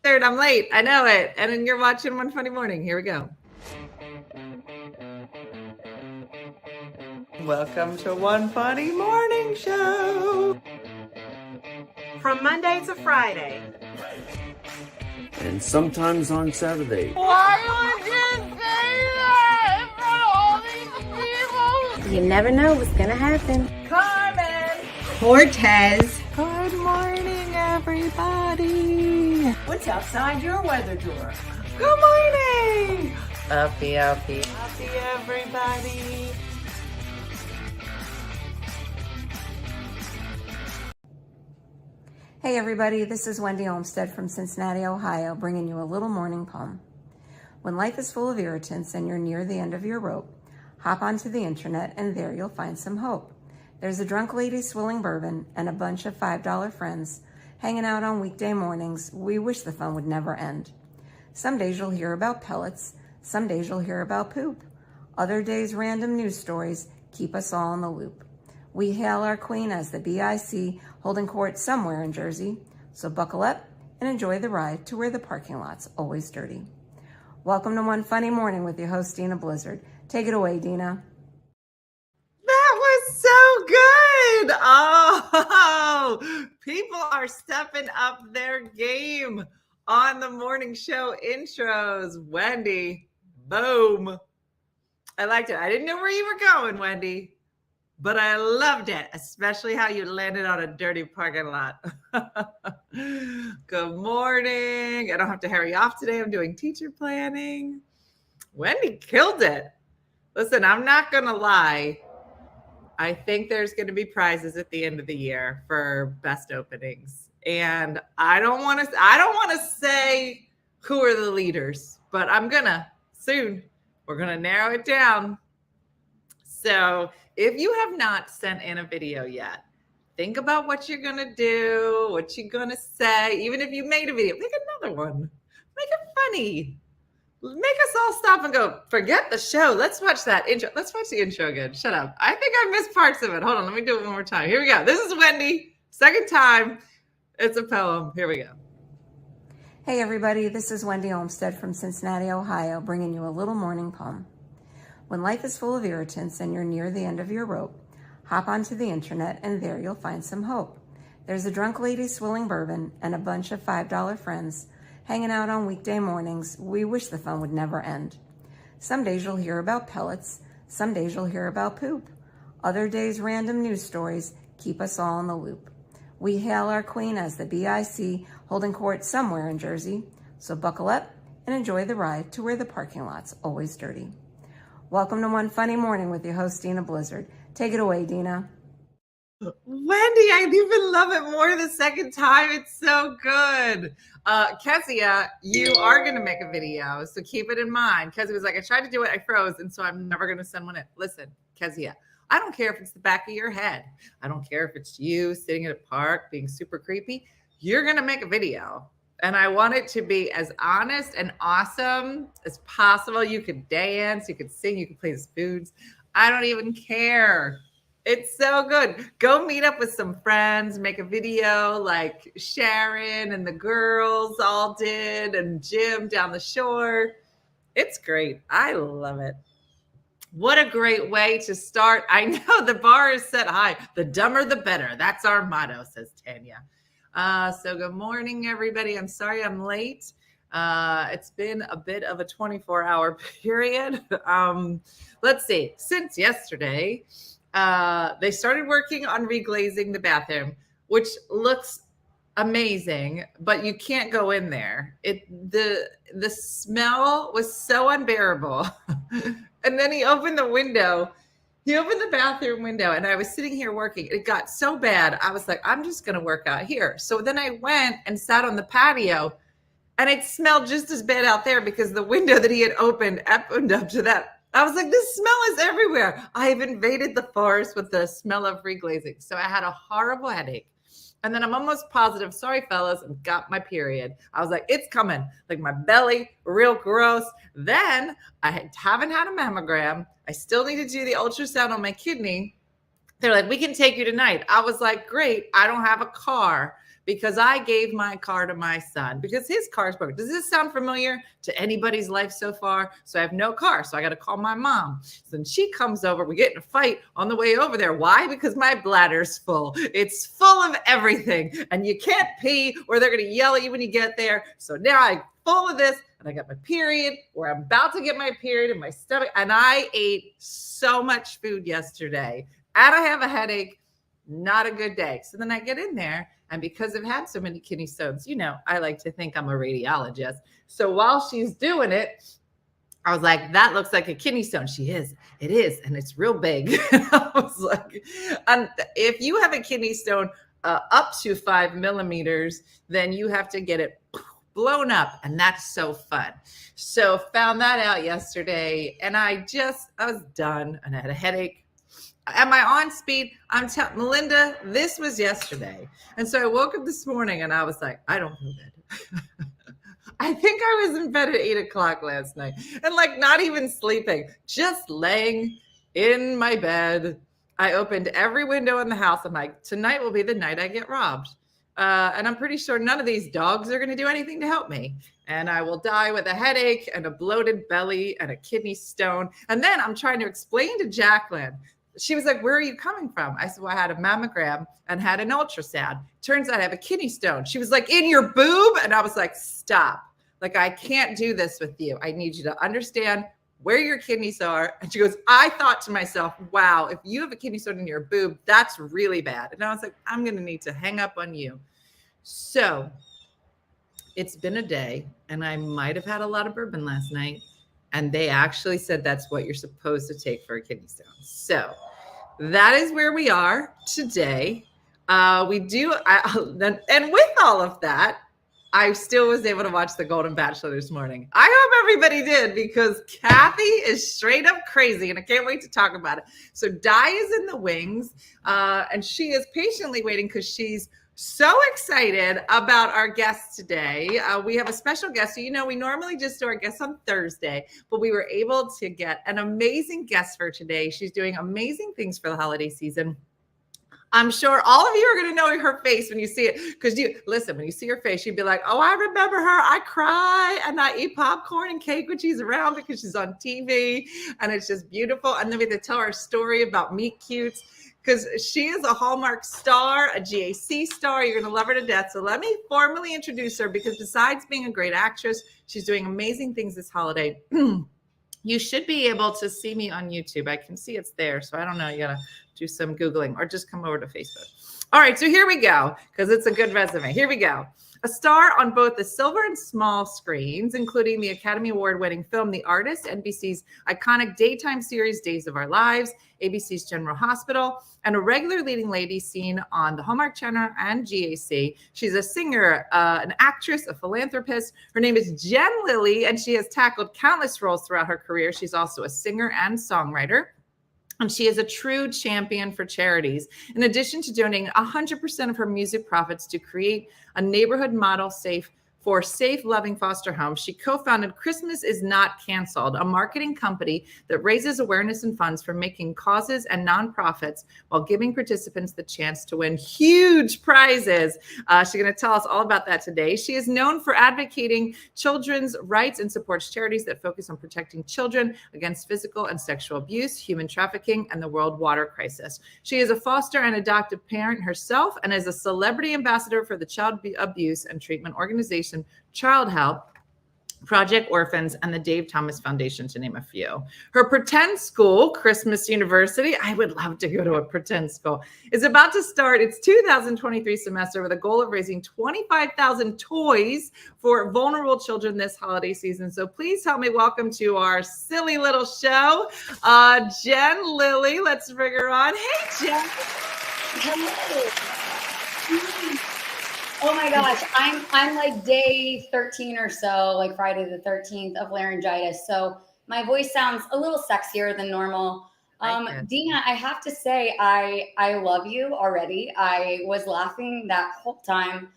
Third, I'm late. I know it. And then you're watching One Funny Morning. Here we go. Welcome to One Funny Morning Show. From Monday to Friday. And sometimes on Saturday. Why would you say that in front of all these people? You never know what's gonna happen. Carmen. Cortez. Good morning, everybody. What's outside your weather door? Good morning. Uppie. Happy everybody. Hey everybody, this is Wendy Olmsted from Cincinnati, Ohio, bringing you a little morning poem. When life is full of irritants and you're near the end of your rope, hop onto the internet and there you'll find some hope. There's a drunk lady swilling bourbon and a bunch of $5 friends hanging out on weekday mornings. We wish the fun would never end. Some days you'll hear about pellets, some days you'll hear about poop. Other days random news stories keep us all in the loop. We hail our queen as the BIC holding court somewhere in Jersey. So buckle up and enjoy the ride to where the parking lot's always dirty. Welcome to One Funny Morning with your host, Dina Blizzard. Take it away, Dina. That was so good. Oh, people are stepping up their game on the morning show intros. Wendy, boom. I liked it. I didn't know where you were going, Wendy, but I loved it, especially how you landed on a dirty parking lot. Good morning. I don't have to hurry off today. I'm doing teacher planning. Wendy killed it. Listen, I'm not going to lie. I think there's going to be prizes at the end of the year for best openings. And I don't want to say who are the leaders, but I'm going to soon. We're going to narrow it down. So if you have not sent in a video yet, think about what you're going to do, what you're going to say. Even if you made a video, make another one. Make it funny. Make us all stop and go, forget the show. Let's watch that intro. Let's watch the intro again. Shut up. I think I missed parts of it. Hold on. Let me do it one more time. Here we go. This is Wendy. Second time. It's a poem. Here we go. Hey everybody, this is Wendy Olmsted from Cincinnati, Ohio, bringing you a little morning poem. When life is full of irritants and you're near the end of your rope, hop onto the internet and there you'll find some hope. There's a drunk lady swilling bourbon and a bunch of $5 friends hanging out on weekday mornings. We wish the fun would never end. Some days you'll hear about pellets, some days you'll hear about poop. Other days random news stories keep us all in the loop. We hail our queen as the BIC holding court somewhere in Jersey. So buckle up and enjoy the ride to where the parking lot's always dirty. Welcome to One Funny Morning with your host, Dina Blizzard. Take it away, Dina. Wendy, I even love it more the second time. It's so good. Kezia, you are going to make a video, so keep it in mind. Kezia was like, I tried to do it, I froze, and so I'm never going to send one in. Listen, Kezia, I don't care if it's the back of your head. I don't care if it's you sitting at a park being super creepy. You're going to make a video. And I want it to be as honest and awesome as possible. You could dance, you could sing, you could play the spoons. I don't even care. It's so good. Go meet up with some friends, make a video like Sharon and the girls all did and Jim down the shore. It's great. I love it. What a great way to start. I know the bar is set high. The dumber, the better. That's our motto, says Tanya. So good morning, everybody. I'm sorry I'm late. It's been a bit of a 24-hour period. Let's see. Since yesterday, they started working on reglazing the bathroom, which looks amazing, but you can't go in there. The smell was so unbearable. And then he opened the window. He opened the bathroom window and I was sitting here working. It got so bad. I was like, I'm just going to work out here. So then I went and sat on the patio and it smelled just as bad out there because the window that he had opened up to that. I was like, this smell is everywhere. I have invaded the forest with the smell of reglazing. So I had a horrible headache. And then I'm almost positive, sorry, fellas, I got my period. I was like, it's coming. Like my belly, real gross. Then I haven't had a mammogram. I still need to do the ultrasound on my kidney. They're like, we can take you tonight. I was like, great. I don't have a car. because I gave my car to my son because his car is broken. Does this sound familiar to anybody's life so far? So I have no car. So I got to call my mom. So then she comes over. We get in a fight on the way over there. Why? Because my bladder's full. It's full of everything. And you can't pee or they're going to yell at you when you get there. So now I'm full of this. And I got my period, or I'm about to get my period in my stomach. And I ate so much food yesterday. And I have a headache. Not a good day. So then I get in there. And because I've had so many kidney stones, you know, I like to think I'm a radiologist. So while she's doing it, I was like, that looks like a kidney stone. She is. It is. And it's real big. I was like, and if you have a kidney stone up to 5 millimeters, then you have to get it blown up. And that's so fun. So found that out yesterday. And I was done. And I had a headache. Am I on speed? I'm telling Melinda, this was yesterday. And so I woke up this morning and I was like, I don't feel good. I think I was in bed at 8:00 last night and like not even sleeping, just laying in my bed. I opened every window in the house. I'm like, tonight will be the night I get robbed. And I'm pretty sure none of these dogs are going to do anything to help me. And I will die with a headache and a bloated belly and a kidney stone. And then I'm trying to explain to Jacqueline. She was like, where are you coming from? I said, well, I had a mammogram and had an ultrasound. Turns out I have a kidney stone. She was like, in your boob? And I was like, stop. Like, I can't do this with you. I need you to understand where your kidneys are. And she goes, I thought to myself, wow, if you have a kidney stone in your boob, that's really bad. And I was like, I'm going to need to hang up on you. So it's been a day and I might have had a lot of bourbon last night. And they actually said that's what you're supposed to take for a kidney stone. So that is where we are today. And with all of that, I still was able to watch the Golden Bachelor this morning. I hope everybody did because Kathy is straight up crazy and I can't wait to talk about it. So Di is in the wings and she is patiently waiting because she's so excited about our guest today. We have a special guest. So, you know, we normally just do our guests on Thursday, but we were able to get an amazing guest for today. She's doing amazing things for the holiday season. I'm sure all of you are going to know her face when you see it. Because when you see her face, you'd be like, oh, I remember her. I cry and I eat popcorn and cake when she's around because she's on TV and it's just beautiful. And then we have to tell our story about meet cutes because she is a Hallmark star, a GAC star. You're going to love her to death. So let me formally introduce her because besides being a great actress, she's doing amazing things this holiday. You should be able to see me on YouTube. I can see it's there. So I don't know. You got to do some Googling or just come over to Facebook. All right. So here we go because it's a good resume. Here we go. A star on both the silver and small screens, including the Academy Award-winning film The Artist, NBC's iconic daytime series Days of Our Lives, ABC's General Hospital, and a regular leading lady seen on the Hallmark Channel and GAC. She's a singer, an actress, a philanthropist. Her name is Jen Lilley, and she has tackled countless roles throughout her career. She's also a singer and songwriter. And she is a true champion for charities. In addition to donating 100% of her music profits to create a neighborhood model for safe, loving foster homes, she co-founded Christmas Is Not Canceled, a marketing company that raises awareness and funds for making causes and nonprofits while giving participants the chance to win huge prizes. She's going to tell us all about that today. She is known for advocating children's rights and supports charities that focus on protecting children against physical and sexual abuse, human trafficking, and the world water crisis. She is a foster and adoptive parent herself and is a celebrity ambassador for the child abuse and treatment organization Child Help, Project Orphans, and the Dave Thomas Foundation, to name a few. Her pretend school, Christmas University, I would love to go to a pretend school, is about to start its 2023 semester with a goal of raising 25,000 toys for vulnerable children this holiday season. So please help me welcome to our silly little show, Jen Lilley. Let's bring her on. Hey, Jen. Hello. Oh my gosh, I'm like day 13 or so, like Friday the 13th of laryngitis. So my voice sounds a little sexier than normal. Dina, I have to say, I love you already. I was laughing that whole time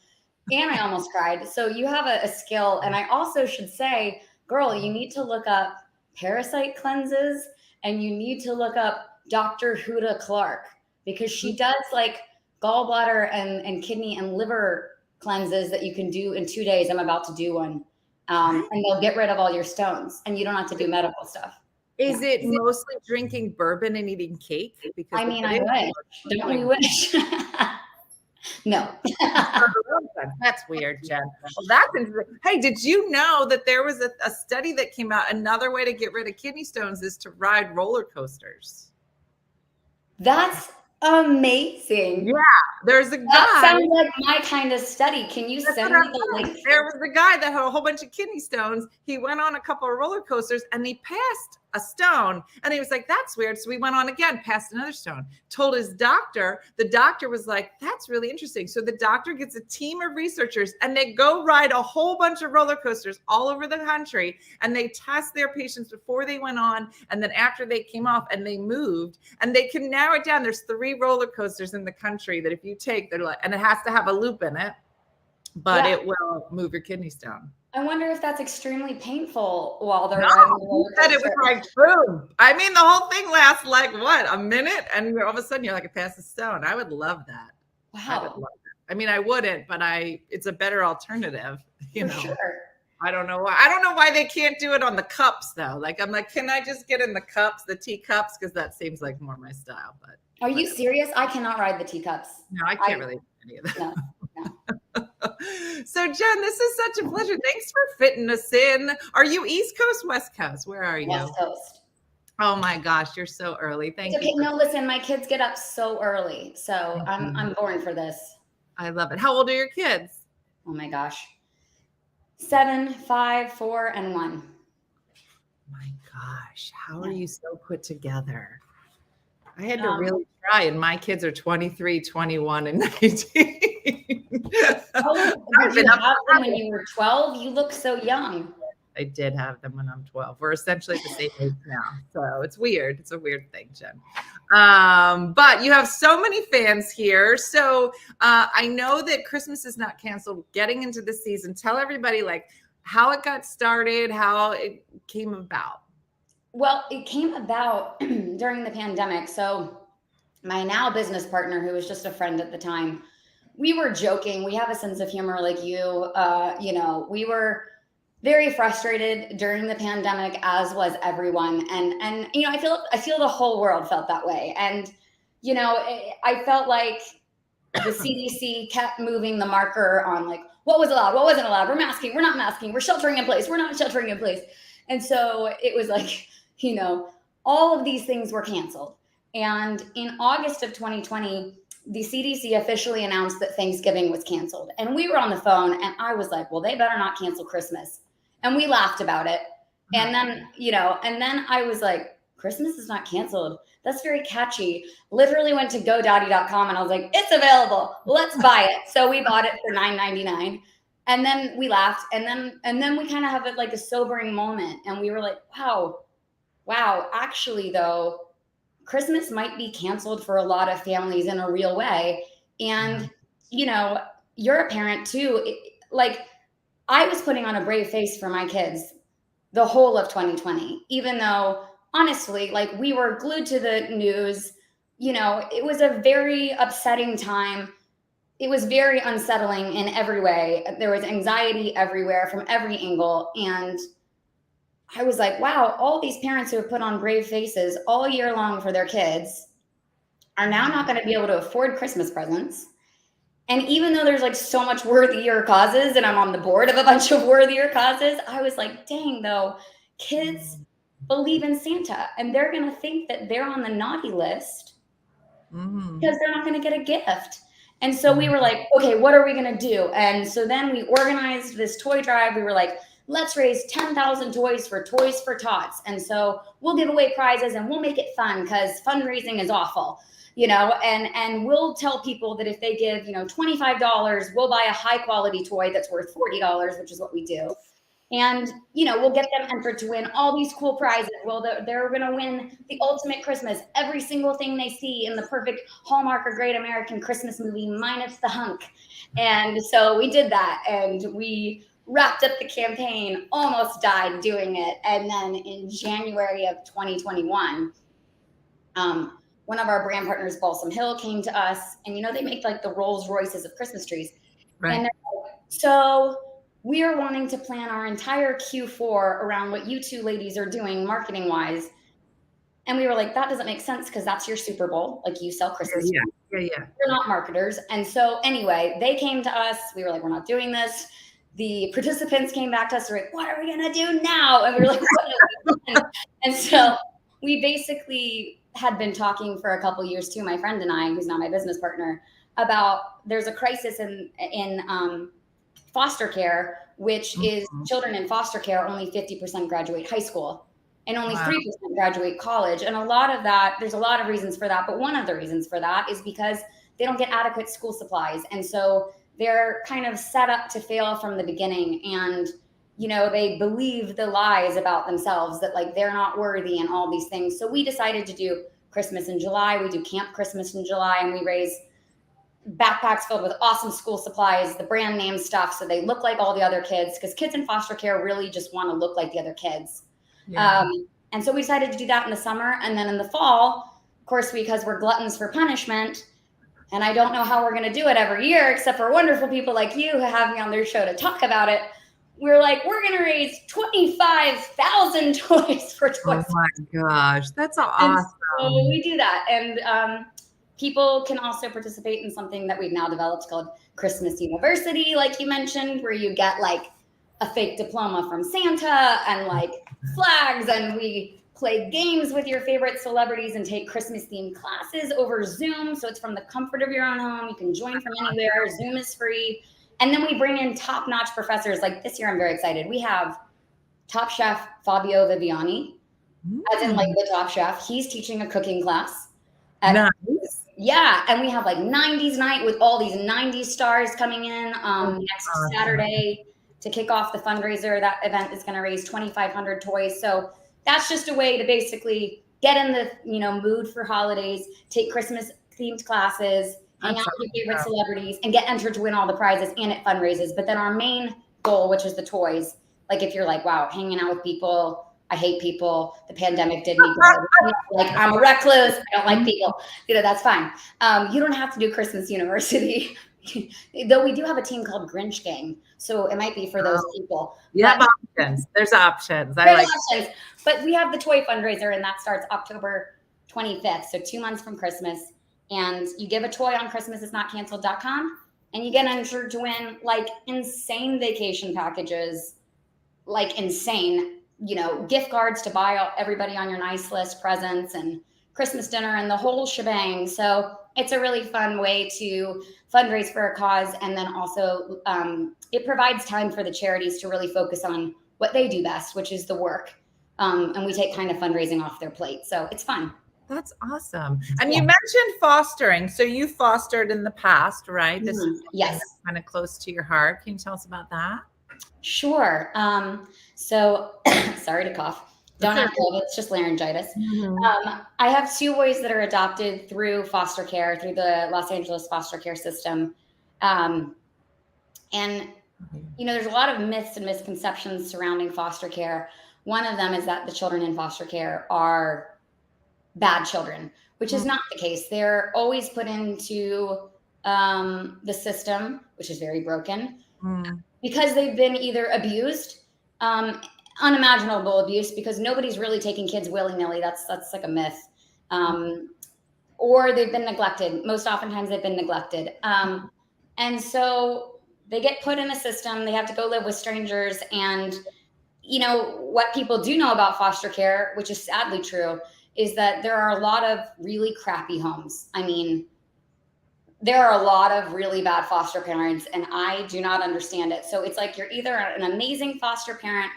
and I almost cried. So you have a skill. And I also should say, girl, you need to look up parasite cleanses and you need to look up Dr. Huda Clark because she does like gallbladder and kidney and liver cleanses that you can do in 2 days. I'm about to do one. And they'll get rid of all your stones and you don't have to do medical stuff. Is it mostly drinking bourbon and eating cake? Because I mean, I wish. Don't we wish? No. That's weird, Jen. Well, that's interesting. Hey, did you know that there was a study that came out? Another way to get rid of kidney stones is to ride roller coasters. That's amazing. Yeah, there's a guy. That sounds like my kind of study. Can you send me the link? There was a guy that had a whole bunch of kidney stones. He went on a couple of roller coasters and he passed a stone. And he was like, that's weird. So we went on again, passed another stone, told his doctor. The doctor was like, that's really interesting. So the doctor gets a team of researchers and they go ride a whole bunch of roller coasters all over the country. And they test their patients before they went on. And then after they came off and they moved, and they can narrow it down. There's 3 roller coasters in the country that if you take, they're like, and it has to have a loop in it, but it will move your kidney stone. I wonder if that's extremely painful while they're riding the roller coaster. It was like boom. I mean, the whole thing lasts like what, a minute, and all of a sudden you're like, a pass a stone. I would love that. Wow. I would love that. I mean, I wouldn't, but it's a better alternative. You know, sure. I don't know why. I don't know why they can't do it on the cups though. Like I'm like, can I just get in the cups, the teacups, because that seems like more my style. But are you serious? I cannot ride the teacups. No, I can't really do any of that. No. So Jen, this is such a pleasure. Thanks for fitting us in. Are you East Coast, West Coast? Where are you? West Coast. Oh my gosh, you're so early. Thank you. No, listen, my kids get up so early, so I'm born for this. I love it. How old are your kids? Oh my gosh, 7, 5, 4, and 1. My gosh, how are you so put together? I had to really try, and my kids are 23, 21, and 19. Oh, did you have them when you were 12? You look so young. I did have them when I'm 12. We're essentially the same age now. So it's weird. It's a weird thing, Jen. But you have so many fans here. So I know that Christmas is not canceled. Getting into the season, tell everybody like how it got started, how it came about. Well, it came about during the pandemic. So my now business partner, who was just a friend at the time, we were joking. We have a sense of humor like you. You know, we were very frustrated during the pandemic, as was everyone. And you know, I feel the whole world felt that way. And you know, I felt like the CDC kept moving the marker on like what was allowed, what wasn't allowed. We're masking, we're not masking, we're sheltering in place, we're not sheltering in place. And so it was like, you know, all of these things were canceled. And in August of 2020, the CDC officially announced that Thanksgiving was canceled. And we were on the phone and I was like, well, they better not cancel Christmas. And we laughed about it. And then, you know, and then I was like, Christmas is not canceled. That's very catchy. Literally went to GoDaddy.com and I was like, it's available. Let's buy it. So we bought it for $9.99. And then we laughed. And then we kind of have like a sobering moment. And we were like, wow, actually though, Christmas might be canceled for a lot of families in a real way. And, you know, you're a parent too. Like I was putting on a brave face for my kids the whole of 2020, even though honestly, like we were glued to the news. You know, it was a very upsetting time. It was very unsettling in every way. There was anxiety everywhere from every angle. And I was like, wow, all these parents who have put on brave faces all year long for their kids are now not going to be able to afford Christmas presents. And even though there's like so much worthier causes and I'm on the board of a bunch of worthier causes, I was like, dang though, kids believe in Santa and they're going to think that they're on the naughty list because they're not going to get a gift. And so we were like, okay, what are we going to do? And so then we organized this toy drive. We were like, let's raise 10,000 toys for Toys for Tots. And so we'll give away prizes and we'll make it fun because fundraising is awful, you know, and we'll tell people that if they give, you know, $25, we'll buy a high quality toy that's worth $40, which is what we do. And, you know, we'll get them entered to win all these cool prizes. Well, they're going to win the ultimate Christmas, every single thing they see in the perfect Hallmark or Great American Christmas movie, minus the hunk. And so we did that and we wrapped up the campaign, almost died doing it. And then in January of 2021, one of our brand partners, Balsam Hill, came to us and, you know, they make like the Rolls Royces of Christmas trees. Right. And they're like, So we are wanting to plan our entire Q4 around what you two ladies are doing marketing wise. And we were like, that doesn't make sense because that's your Super Bowl. Like you sell Christmas. Yeah. We're not marketers. And so anyway, they came to us. We were like, we're not doing this. The participants came back to us. They're like, what are we going to do now? And we were like, what are we doing? And so we basically had been talking for a couple years too, my friend and I, who's now my business partner, about there's a crisis in foster care, which is children in foster care, only 50% graduate high school and only 3% graduate college. And a lot of that, there's a lot of reasons for that. But one of the reasons for that is because they don't get adequate school supplies. And so they're kind of set up to fail from the beginning. And, you know, they believe the lies about themselves that like they're not worthy and all these things. So we decided to do Christmas in July. We do Camp Christmas in July, and we raise backpacks filled with awesome school supplies, the brand name stuff, so they look like all the other kids, because kids in foster care really just want to look like the other kids. Yeah. And so we decided to do that in the summer. And then in the fall, of course, because we're gluttons for punishment, and I don't know how we're going to do it every year, except for wonderful people like you who have me on their show to talk about it. We're like, we're going to raise 25,000 toys for Toys. Oh my gosh, that's awesome. So we do that. And people can also participate in something that we've now developed called Christmas University, like you mentioned, where you get like a fake diploma from Santa and like flags, and we play games with your favorite celebrities and take Christmas themed classes over Zoom. So it's from the comfort of your own home. You can join from anywhere. Zoom is free. And then we bring in top-notch professors. Like this year, I'm very excited. We have Top Chef Fabio Viviani, as in like the top chef. He's teaching a cooking class. Nice. Yeah, and we have like 90s night with all these 90s stars coming in next Saturday to kick off the fundraiser. That event is going to raise 2,500 toys. So that's just a way to basically get in the mood for holidays, take Christmas themed classes, hang out with your favorite celebrities, and get entered to win all the prizes, and it fundraises. But then our main goal, which is the toys, like if you're like, wow, hanging out with people, I hate people, the pandemic did me good. Like I'm a recluse, I don't like people. That's fine. You don't have to do Christmas University. Though we do have a team called Grinch Gang. So it might be for those people. Yeah, options. There's options. Options. But we have the toy fundraiser, and that starts October 25th. So 2 months from Christmas. And you give a toy on christmasisnotcanceled.com, and you get entered to win like insane vacation packages, like insane, gift cards to buy everybody on your nice list presents and Christmas dinner and the whole shebang. So it's a really fun way to fundraise for a cause. And then also it provides time for the charities to really focus on what they do best, which is the work. And we take kind of fundraising off their plate. So it's fun. That's awesome. And you mentioned fostering. So you fostered in the past, right? This is kind of close to your heart. Can you tell us about that? Sure. So sorry to cough. Don't have COVID. It's just laryngitis. I have 2 boys that are adopted through foster care, through the Los Angeles foster care system. And, there's a lot of myths and misconceptions surrounding foster care. One of them is that the children in foster care are bad children, which is not the case. They're always put into the system, which is very broken, because they've been either abused, unimaginable abuse, because nobody's really taking kids willy-nilly. That's like a myth. Or they've been neglected. Most oftentimes they've been neglected. And so they get put in a system. They have to go live with strangers. And, what people do know about foster care, which is sadly true, is that there are a lot of really crappy homes. I mean, there are a lot of really bad foster parents, and I do not understand it. So it's like you're either an amazing foster parent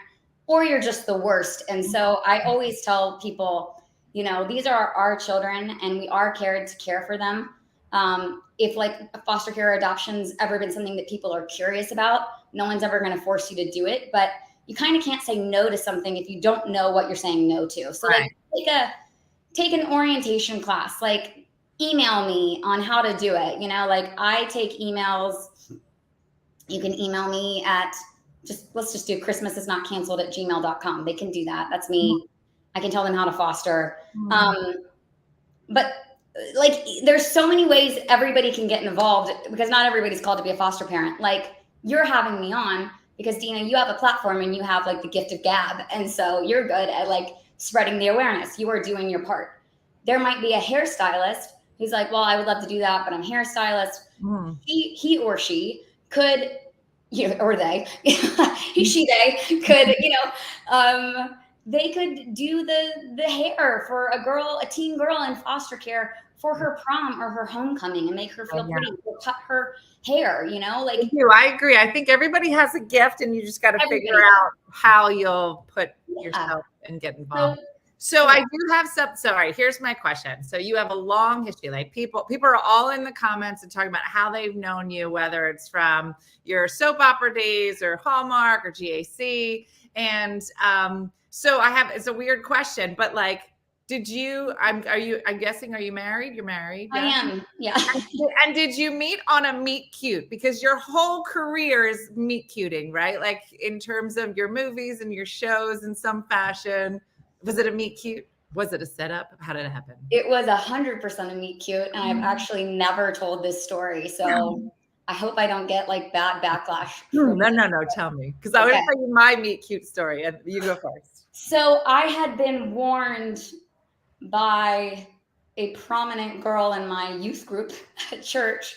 or you're just the worst. And so I always tell people, these are our children, and we are cared to care for them. If like foster care or adoption's ever been something that people are curious about, no one's ever going to force you to do it. But you kind of can't say no to something if you don't know what you're saying no to. So like take an orientation class, like email me on how to do it. Like I take emails. You can email me at let's just do christmasisnotcanceled@gmail.com. They can do that. That's me. I can tell them how to foster. But like, there's so many ways everybody can get involved, because not everybody's called to be a foster parent. Like you're having me on because Dina, you have a platform and you have like the gift of gab. And so you're good at like spreading the awareness. You are doing your part. There might be a hairstylist who's like, well, I would love to do that, but I'm a hairstylist. He or she could, or they, he, she, they could, they could do the hair for a teen girl in foster care for her prom or her homecoming and make her feel pretty, or cut her hair, like. I agree. I think everybody has a gift and you just got to figure out how you'll put yourself and get involved. So I do have some. Sorry, here's my question. So you have a long history. Like people are all in the comments and talking about how they've known you, whether it's from your soap opera days or Hallmark or GAC. And so it's a weird question, but like, I'm guessing, are you married? You're married? I am. Yeah. And did you meet on a meet cute? Because your whole career is meet cuting, right? Like in terms of your movies and your shows in some fashion. Was it a meet cute? Was it a setup? How did it happen? It was 100% a meet cute. And I've actually never told this story. So I hope I don't get like bad backlash. No. Tell me. Because I would tell you my meet cute story. And you go first. So I had been warned by a prominent girl in my youth group at church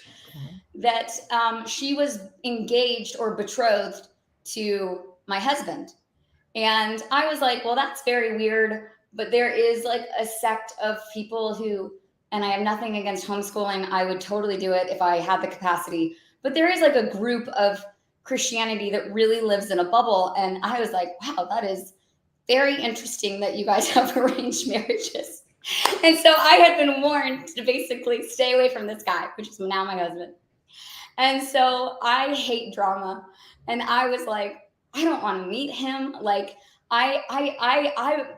that she was engaged or betrothed to my husband. And I was like, well, that's very weird. But there is like a sect of people who, and I have nothing against homeschooling. I would totally do it if I had the capacity. But there is like a group of Christianity that really lives in a bubble. And I was like, wow, that is very interesting that you guys have arranged marriages. And so I had been warned to basically stay away from this guy, which is now my husband. And so I hate drama. And I was like, I don't want to meet him. Like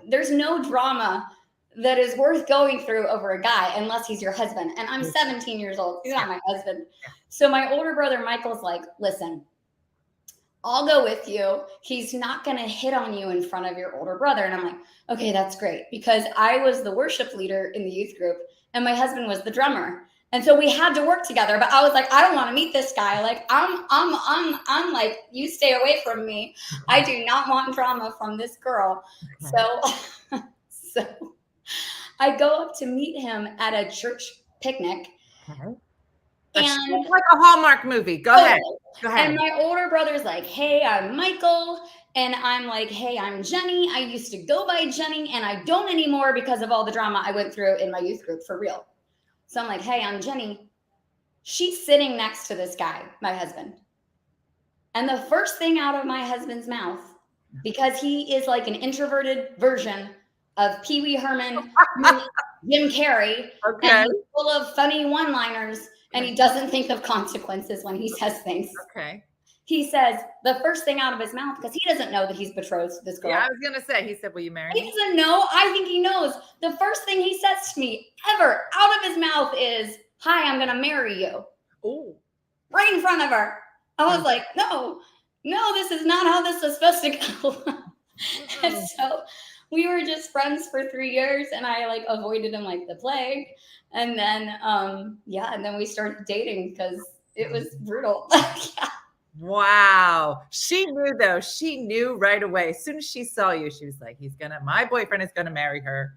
there's no drama that is worth going through over a guy unless he's your husband. And I'm 17 years old. He's not my husband. So my older brother, Michael's like, listen, I'll go with you. He's not going to hit on you in front of your older brother. And I'm like, okay, that's great. Because I was the worship leader in the youth group and my husband was the drummer. And so we had to work together, but I was like, I don't want to meet this guy. Like, I'm like, you stay away from me. I do not want drama from this girl. Okay. So I go up to meet him at a church picnic. Okay. And like a Hallmark movie. Go ahead. And my older brother's like, hey, I'm Michael. And I'm like, hey, I'm Jenny. I used to go by Jenny and I don't anymore because of all the drama I went through in my youth group, for real. So I'm like, hey, I'm Jenny. She's sitting next to this guy, my husband. And the first thing out of my husband's mouth, because he is like an introverted version of Pee Wee Herman, Jim Carrey, and he's full of funny one-liners, and he doesn't think of consequences when he says things. Okay. He says the first thing out of his mouth, because he doesn't know that he's betrothed to this girl. Yeah, I was going to say, he said, will you marry me? He doesn't know. I think he knows. The first thing he says to me ever out of his mouth is, hi, I'm going to marry you. Oh. Right in front of her. I was like, no, this is not how this is supposed to go. And so we were just friends for 3 years and I like avoided him like the plague. And then, and then we started dating because it was brutal. Yeah. Wow. She knew though. She knew right away. As soon as she saw you, she was like, my boyfriend is going to marry her.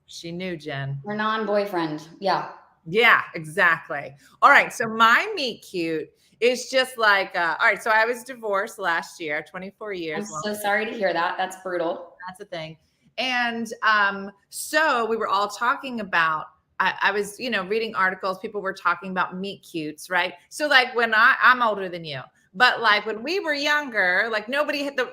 She knew, Jen. Her non-boyfriend. Yeah. Yeah, exactly. All right. So my meet cute is just like, all right. So I was divorced last year, 24 years. I'm so sorry to hear that. That's brutal. That's the thing. And so we were all talking about, I was, reading articles, people were talking about meet cutes, right? So like when I'm older than you, but like when we were younger, like there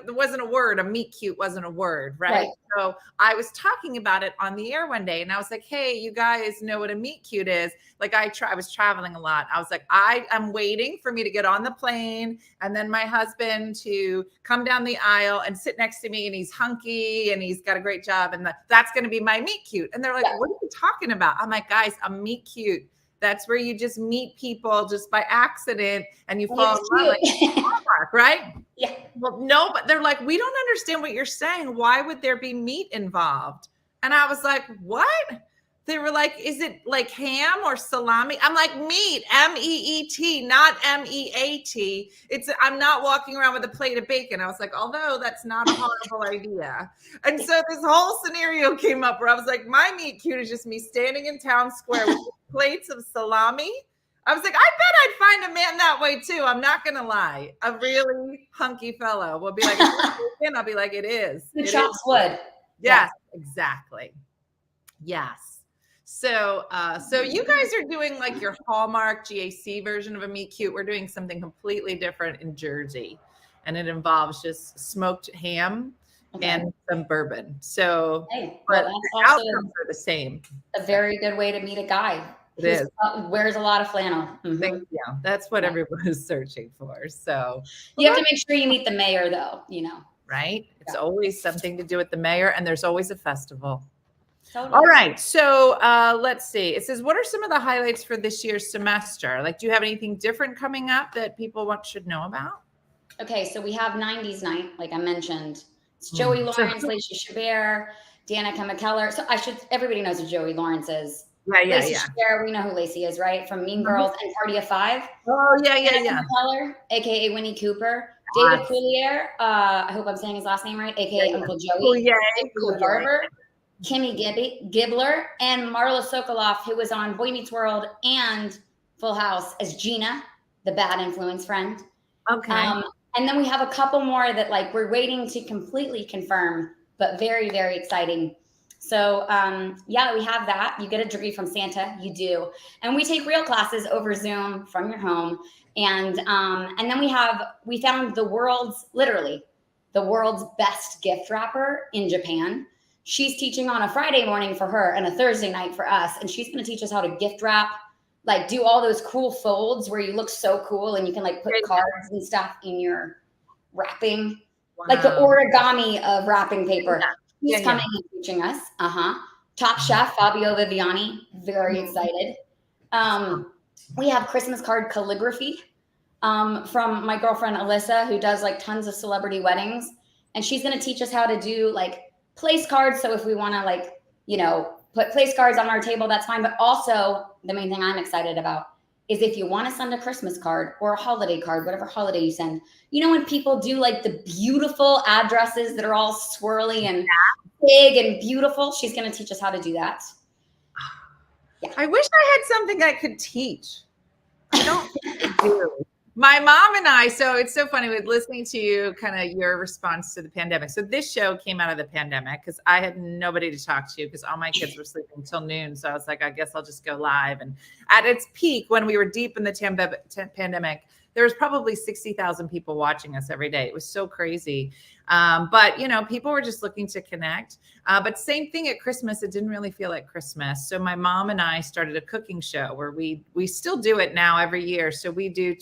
wasn't a word, a meet cute wasn't a word, right? So I was talking about it on the air one day and I was like, hey, you guys know what a meet cute is? Like I was traveling a lot. I was like, I'm waiting for me to get on the plane and then my husband to come down the aisle and sit next to me and he's hunky and he's got a great job and that's going to be my meet cute. And they're like, what are you talking about? I'm like, guys, a meet cute. That's where you just meet people just by accident and you fall in love, like Hallmark, right? Yeah. Well, no, but they're like, we don't understand what you're saying. Why would there be meat involved? And I was like, what? They were like, is it like ham or salami? I'm like, meat, M-E-E-T, not M-E-A-T. I'm not walking around with a plate of bacon. I was like, although that's not a horrible idea. And so this whole scenario came up where I was like, my meet cute is just me standing in town square with plates of salami. I was like, I bet I'd find a man that way too. I'm not going to lie. A really hunky fellow will be like, is it bacon? I'll be like, it is. Who It chops is. wood? Yes, exactly. Yes. So you guys are doing like your Hallmark GAC version of a meet cute. We're doing something completely different in Jersey, and it involves just smoked ham and some bourbon. So, Hey, but well, the that's also outcomes are the same. a very good way to meet a guy. It is. Wears a lot of flannel. Mhm. Thank you. That's what everyone is searching for. So You have to make sure you meet the mayor, though. You know. right? It's always something to do with the mayor, and there's always a festival. Totally. All right. So let's see. It says, what are some of the highlights for this year's semester? Like, do you have anything different coming up that people should know about? Okay, so we have 90s night, like I mentioned. It's Joey Lawrence, Lacey Chabert, Danica McKellar. So everybody knows who Joey Lawrence is. Yeah. Lacey Chabert, we know who Lacey is, right? From Mean Girls and Party of Five. Oh, yeah. Danica McKellar, aka Winnie Cooper. David Coulier, I hope I'm saying his last name right, aka Uncle Joey. Barber. Kimmy Gibbler, and Marla Sokoloff, who was on Boy Meets World and Full House as Gina, the bad influence friend. Okay. And then we have a couple more that like we're waiting to completely confirm, but very, very exciting. So yeah, we have that. You get a degree from Santa, you do. And we take real classes over Zoom from your home. And then we found literally the world's best gift wrapper in Japan. She's teaching on a Friday morning for her and a Thursday night for us. And she's going to teach us how to gift wrap, like do all those cool folds where you look so cool and you can like put cards and stuff in your wrapping, like the origami of wrapping paper. She's coming and teaching us. Top Chef, Fabio Viviani, very excited. We have Christmas card calligraphy from my girlfriend, Alyssa, who does like tons of celebrity weddings. And she's going to teach us how to do like place cards. So if we want to like, put place cards on our table, that's fine. But also the main thing I'm excited about is if you want to send a Christmas card or a holiday card, whatever holiday you send, when people do like the beautiful addresses that are all swirly and big and beautiful, she's going to teach us how to do that. Yeah. I wish I had something I could teach. I don't think I do. My mom and I, so it's so funny with listening to you, kind of your response to the pandemic. So this show came out of the pandemic because I had nobody to talk to because all my kids were sleeping till noon. So I was like, I guess I'll just go live. And at its peak, when we were deep in the pandemic, there was probably 60,000 people watching us every day. It was so crazy. But, people were just looking to connect. But same thing at Christmas, it didn't really feel like Christmas. So my mom and I started a cooking show where we still do it now every year. So we do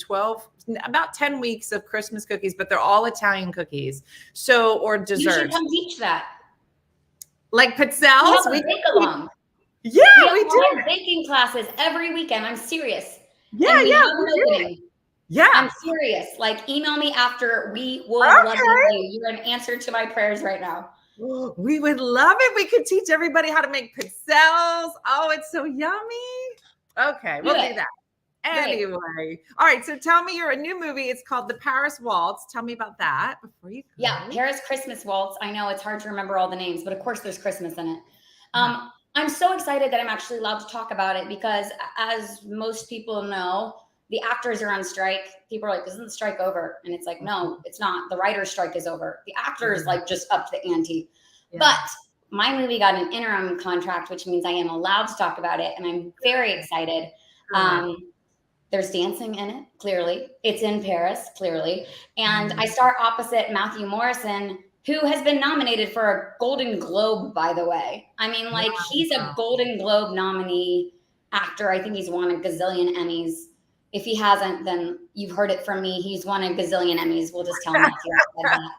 about 10 weeks of Christmas cookies, but they're all Italian cookies. So, or desserts. You should come teach that. Like pizzelles? We bake along. Yeah, we do. Baking classes every weekend. I'm serious. Yeah. Yeah. I'm serious. Like, email me after. We will love you. You're an answer to my prayers right now. We would love it. We could teach everybody how to make pizzelles. Oh, it's so yummy. Okay, we'll do that. Anyway. All right. So tell me, you're a new movie. It's called The Paris Waltz. Tell me about that before you go. Yeah, Paris Christmas Waltz. I know it's hard to remember all the names, but of course there's Christmas in it. I'm so excited that I'm actually allowed to talk about it because as most people know, the actors are on strike. People are like, isn't the strike over? And it's like, no, it's not. The writer's strike is over. The actors like just upped the ante. Yeah. But my movie got an interim contract, which means I am allowed to talk about it. And I'm very excited. There's dancing in it, clearly. It's in Paris, clearly. And I star opposite Matthew Morrison, who has been nominated for a Golden Globe, by the way. I mean, like, he's a Golden Globe nominee actor. I think he's won a gazillion Emmys. If he hasn't, then you've heard it from me. He's won a gazillion Emmys. We'll just tell Matthew I said that.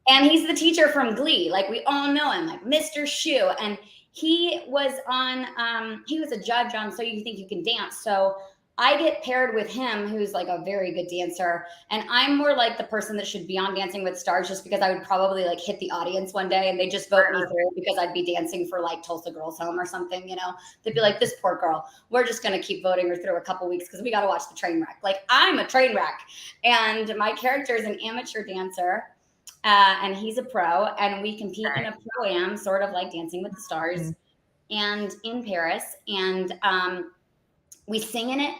And he's the teacher from Glee. Like, we all know him, like Mr. Shoe. And he was on, he was a judge on So You Think You Can Dance. So I get paired with him, who's like a very good dancer. And I'm more like the person that should be on Dancing with Stars, just because I would probably like hit the audience one day and they just vote me through because I'd be dancing for like Tulsa Girls Home or something, you know? They'd be like, this poor girl, we're just going to keep voting her through a couple weeks because we got to watch the train wreck. Like, I'm a train wreck. And my character is an amateur dancer. And he's a pro, and we compete in a pro-am, sort of like Dancing with the Stars, and in Paris. And we sing in it.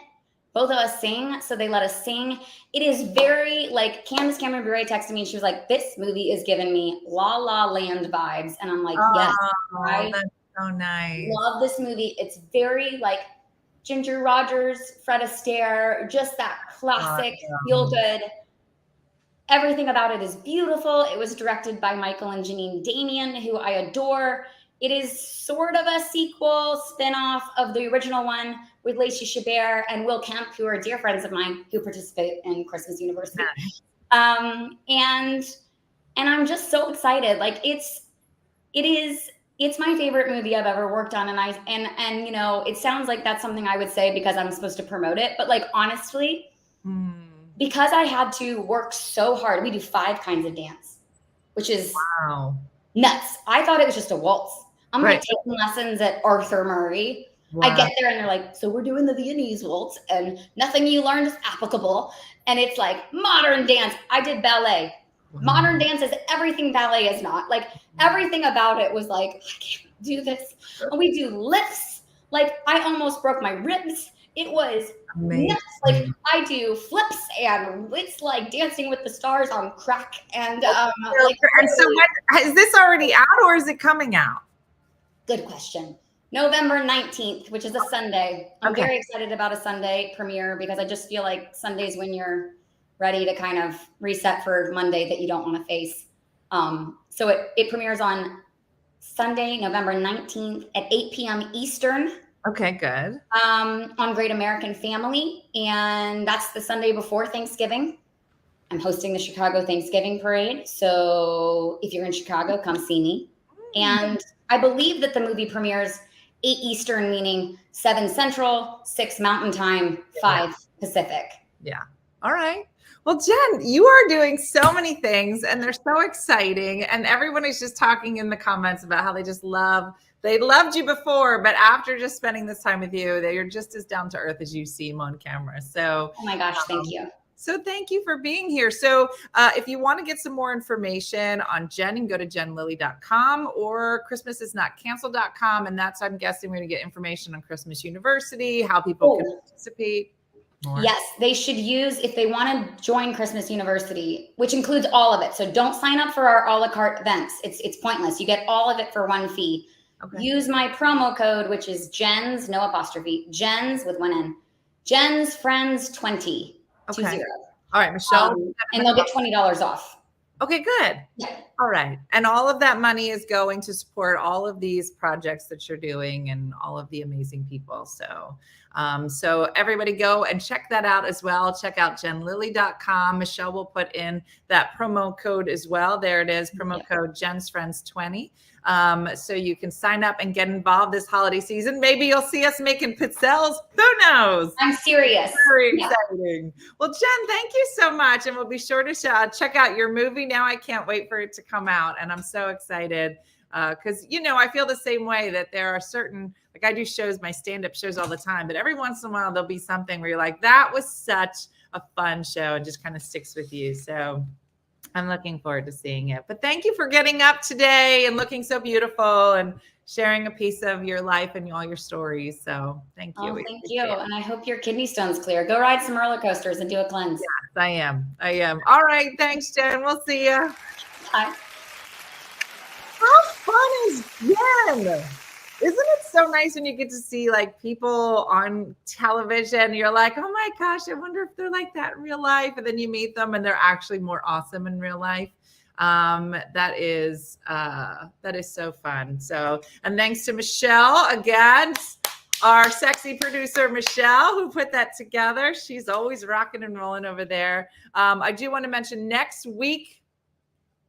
Both of us sing, so they let us sing. It is very, like, Candace Cameron Bure texted me, and she was like, this movie is giving me La La Land vibes. And I'm like, yes, I that's so nice. love this movie. It's very, like, Ginger Rogers, Fred Astaire, just that classic, feel-good. Everything about it is beautiful. It was directed by Michael and Janine Damian, who I adore. It is sort of a sequel, spinoff of the original one with Lacey Chabert and Will Kemp, who are dear friends of mine who participate in Christmas University. And I'm just so excited. Like, it's my favorite movie I've ever worked on. And you know, it sounds like that's something I would say because I'm supposed to promote it. But like, honestly, because I had to work so hard, we do 5 kinds of dance, which is nuts. I thought it was just a waltz. I'm like taking lessons at Arthur Murray. I get there and they're like, so we're doing the Viennese waltz and nothing you learned is applicable. And it's like modern dance. I did ballet. Modern dance is everything ballet is not. Like, everything about it was like, I can't do this. And we do lifts. Like, I almost broke my ribs. It was nuts. Like, I do flips, and it's like Dancing with the Stars on crack. And and so is this already out or is it coming out? Good question. November 19th, which is a Sunday. I'm very excited about a Sunday premiere because I just feel like Sunday's when you're ready to kind of reset for Monday that you don't want to face. So it premieres on Sunday, November 19th at 8 p.m. Eastern. Okay, good. On Great American Family. And that's the Sunday before Thanksgiving. I'm hosting the Chicago Thanksgiving Parade. So if you're in Chicago, come see me. And I believe that the movie premieres 8 Eastern, meaning 7 Central, 6 Mountain Time, 5 Pacific. Yeah. All right. Well, Jen, you are doing so many things and they're so exciting. And everyone is just talking in the comments about how they loved you before, but after just spending this time with you, they're just as down to earth as you seem on camera. So, oh my gosh, thank you. So thank you for being here. So if you want to get some more information on Jen, you can go to jenlilley.com or christmasisnotcanceled.com. And that's, I'm guessing, we're going to get information on Christmas University, how people can participate. More. Yes, they should use, if they want to join Christmas University, which includes all of it. So don't sign up for our a la carte events. It's pointless. You get all of it for one fee. Okay. Use my promo code, which is Jen's, no apostrophe, Jen's with one N, Jen's Friends 20. Okay. 20. All right, Michelle. And they'll get $20 off. Okay, good. Yeah. All right. And all of that money is going to support all of these projects that you're doing and all of the amazing people. So, so everybody go and check that out as well. Check out jenlilley.com. Michelle will put in that promo code as well. There it is, promo code Jen's Friends 20. So you can sign up and get involved this holiday season. Maybe you'll see us making pizzelles. Who knows? I'm serious. Very exciting. Well, Jen, thank you so much. And we'll be sure to check out your movie. Now I can't wait for it to come out. And I'm so excited because, you know, I feel the same way that there are certain, like I do shows, my stand-up shows all the time, but every once in a while there'll be something where you're like, that was such a fun show and just kind of sticks with you. So I'm looking forward to seeing it. But thank you for getting up today and looking so beautiful and sharing a piece of your life and all your stories. So thank you. Oh, thank you. And I hope your kidney stone's clear. Go ride some roller coasters and do a cleanse. Yes, I am. All right. Thanks, Jen. We'll see you. Bye. How fun is Jen? Isn't it so nice when you get to see like people on television? You're like, oh my gosh, I wonder if they're like that in real life. And then you meet them and they're actually more awesome in real life. That is so fun. So, and thanks to Michelle again, our sexy producer, Michelle, who put that together. She's always rocking and rolling over there. I do want to mention next week,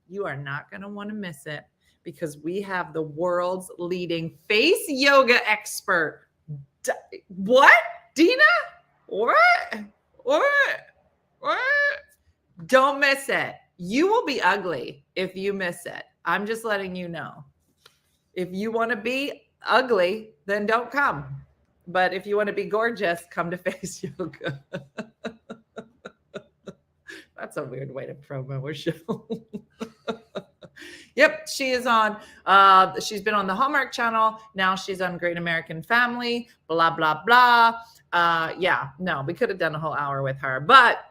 you are not going to want to miss it, because we have the world's leading face yoga expert. What? Dina? What? What? What? Don't miss it. You will be ugly if you miss it. I'm just letting you know. If you want to be ugly, then don't come. But if you want to be gorgeous, come to face yoga. That's a weird way to promo a show. Yep, she is on. She's been on the Hallmark channel. Now she's on Great American Family. Blah blah blah. Yeah, no, we could have done a whole hour with her, but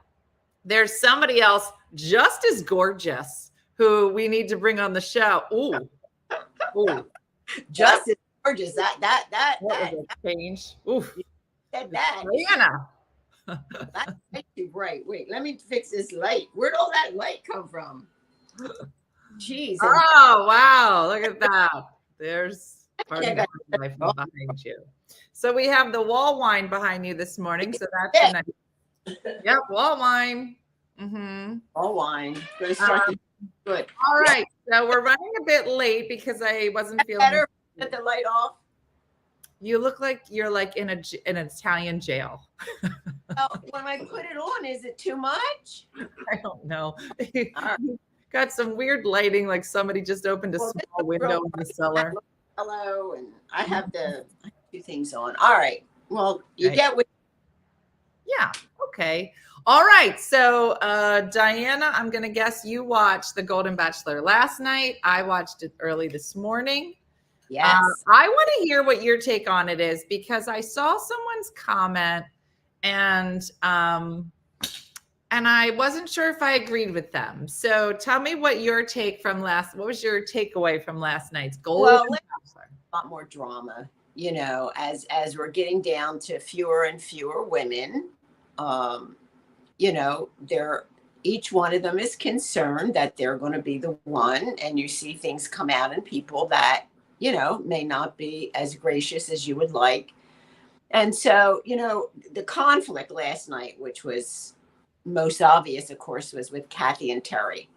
there's somebody else just as gorgeous who we need to bring on the show. Ooh, ooh, Just as gorgeous. That was a change. Ooh, said that. Diana. That's too bright. Wait, let me fix this light. Where'd all that light come from? Jeez. Oh wow, look at that. There's part of my life behind you. So we have the wall wine behind you this morning. So that's nice. Yep, wall wine. Mm-hmm. All wine. Gonna start good. All right. So we're running a bit late because I wasn't feeling better. Get the light off. You look like you're like in an Italian jail. Oh, when I put it on, is it too much? I don't know. Right. Got some weird lighting, like somebody just opened a small window in the cellar. Hello, and I have the two things on. All right. Well, you Okay. get what. Yeah. Okay. All right. So, Diana, I'm going to guess you watched The Golden Bachelor last night. I watched it early this morning. Yes. I want to hear what your take on it is because I saw someone's comment and I wasn't sure if I agreed with them. So tell me what your take from what was your takeaway from last night's Golden Bachelor? A lot more drama, you know, as we're getting down to fewer and fewer women. You know, each one of them is concerned that they're going to be the one, and you see things come out in people that, you know, may not be as gracious as you would like. And so, you know, the conflict last night, which was most obvious, of course, was with Kathy and Terry